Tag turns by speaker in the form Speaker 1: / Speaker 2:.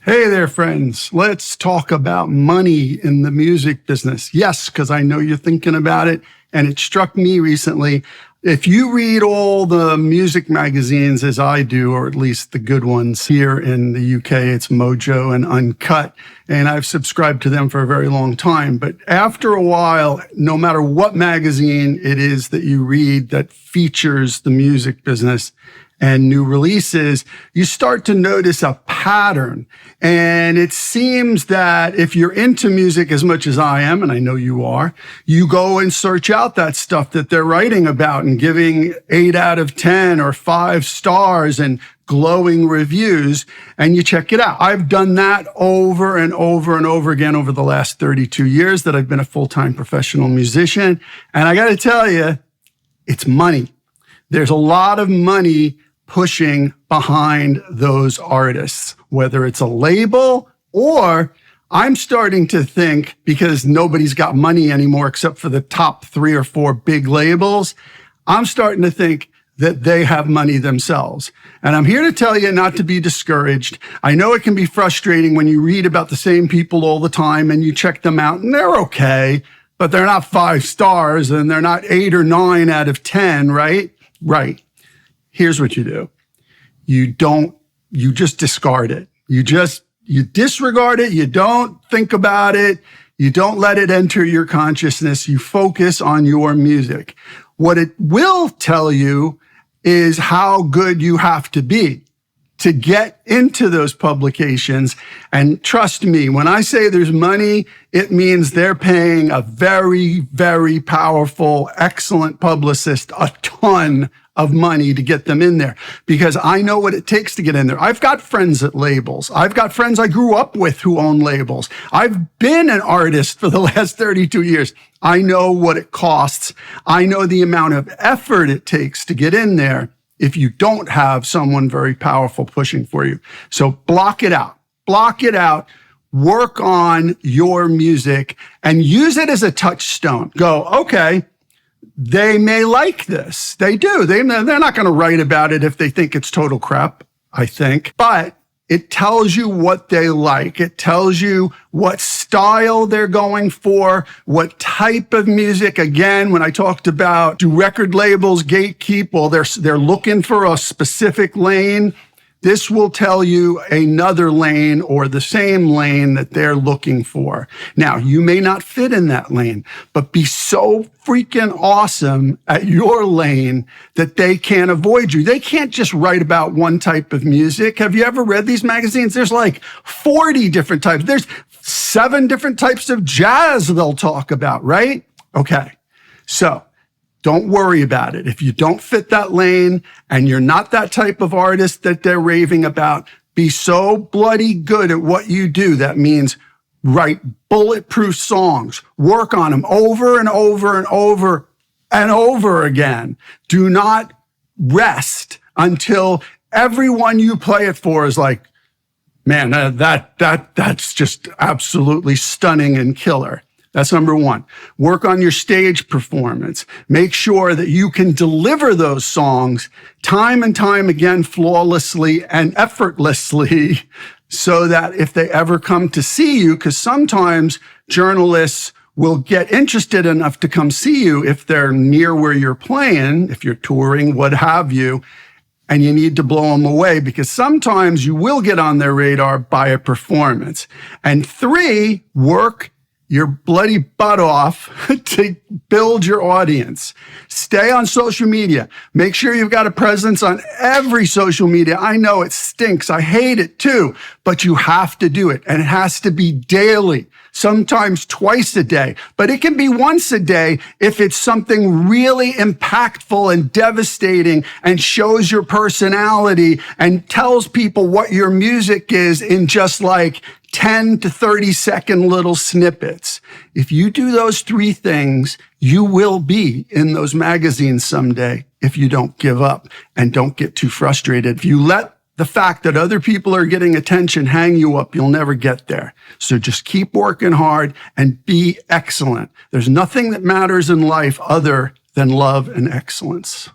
Speaker 1: Hey there, friends. Let's talk about money in the music business. Yes, because I know you're thinking about it, and it struck me recently. If you read all the music magazines as I do, or at least the good ones here in the UK, it's Mojo and Uncut, and I've subscribed to them for a very long time. But after a while, no matter what magazine it is that you read that features the music business and new releases, you start to notice a pattern. And it seems that if you're into music as much as I am, and I know you are, you go and search out that stuff that they're writing about and giving 8 out of 10 or 5 stars and glowing reviews, and you check it out. I've done that over and over and over again over the last 32 years that I've been a full-time professional musician. And I got to tell you, it's money. There's a lot of money pushing behind those artists, whether it's a label or I'm starting to think, because nobody's got money anymore except for the top 3 or 4 big labels, I'm starting to think that they have money themselves. And I'm here to tell you not to be discouraged. I know it can be frustrating when you read about the same people all the time and you check them out and they're okay, but they're not 5 stars and they're not 8 or 9 out of 10, right? Right. Here's what you do. You just discard it. You disregard it. You don't think about it. You don't let it enter your consciousness. You focus on your music. What it will tell you is how good you have to be to get into those publications. And trust me, when I say there's money, it means they're paying a very, very powerful, excellent publicist a ton of money to get them in there, because I know what it takes to get in there. I've got friends at labels. I've got friends I grew up with who own labels. I've been an artist for the last 32 years. I know what it costs. I know the amount of effort it takes to get in there if you don't have someone very powerful pushing for you. So block it out. Block it out. Work on your music and use it as a touchstone. Go, okay, they may like this. They do. They're not going to write about it if they think it's total crap, I think. But it tells you what they like. It tells you what style they're going for, what type of music. Again, when I talked about do record labels gatekeep, well, they're looking for a specific lane. This will tell you another lane or the same lane that they're looking for. Now, you may not fit in that lane, but be so freaking awesome at your lane that they can't avoid you. They can't just write about one type of music. Have you ever read these magazines? There's like 40 different types. There's 7 different types of jazz they'll talk about, right? Okay, so don't worry about it. If you don't fit that lane and you're not that type of artist that they're raving about, be so bloody good at what you do. That means write bulletproof songs, work on them over and over and over and over again. Do not rest until everyone you play it for is like, man, that's just absolutely stunning and killer. That's number 1. Work on your stage performance. Make sure that you can deliver those songs time and time again, flawlessly and effortlessly, so that if they ever come to see you, because sometimes journalists will get interested enough to come see you if they're near where you're playing, if you're touring, what have you, and you need to blow them away, because sometimes you will get on their radar by a performance. And 3, work your bloody butt off to build your audience. Stay on social media. Make sure you've got a presence on every social media. I know it stinks. I hate it too, but you have to do it. And it has to be daily, sometimes twice a day, but it can be once a day if it's something really impactful and devastating and shows your personality and tells people what your music is in just like 10 to 30 second little snippets. If you do those 3 things, you will be in those magazines someday if you don't give up and don't get too frustrated. If you let the fact that other people are getting attention hang you up, you'll never get there. So just keep working hard and be excellent. There's nothing that matters in life other than love and excellence.